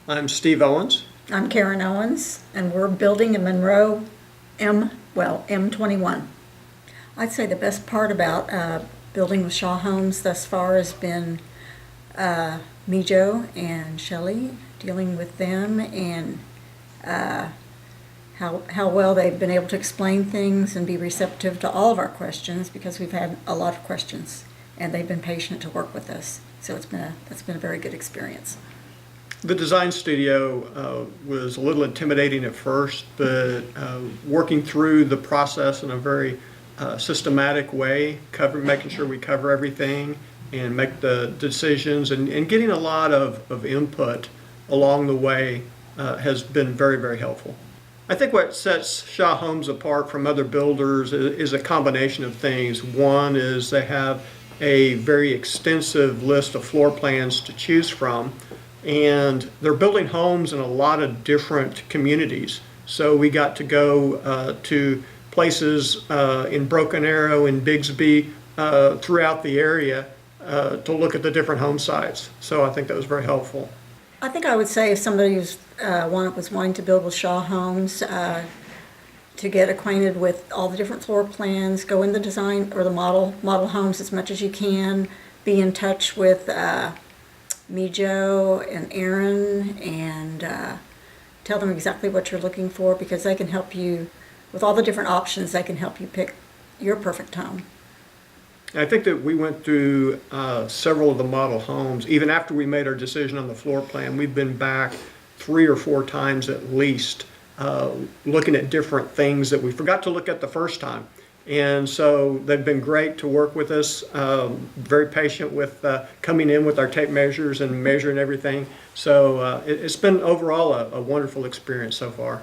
I'm Steve Owens. I'm Karen Owens, and we're building in Monroe M21. I'd say the best part about building with Shaw Homes thus far has been me, Joe, and Shelley, dealing with them, and how well they've been able to explain things and be receptive to all of our questions, because we've had a lot of questions, and they've been patient to work with us. So it's been a very good experience. The design studio was a little intimidating at first, but working through the process in a very systematic way, making sure we cover everything and make the decisions, and getting a lot of input along the way has been very, very helpful. I think what sets Shaw Homes apart from other builders is a combination of things. One is they have a very extensive list of floor plans to choose from, and they're building homes in a lot of different communities. So we got to go to places in Broken Arrow and Bigsby throughout the area to look at the different home sites. So I think that was very helpful. I think I would say if somebody was wanting to build with Shaw Homes, to get acquainted with all the different floor plans, go in the design or the model homes as much as you can, be in touch with me, Joe, and Aaron, and tell them exactly what you're looking for, because they can help you with all the different options. They can help you pick your perfect home. I think that we went through several of the model homes. Even after we made our decision on the floor plan, we've been back 3 or 4 times at least, looking at different things that we forgot to look at the first time. And so they've been great to work with us, very patient with coming in with our tape measures and measuring everything. So it's been overall a wonderful experience so far.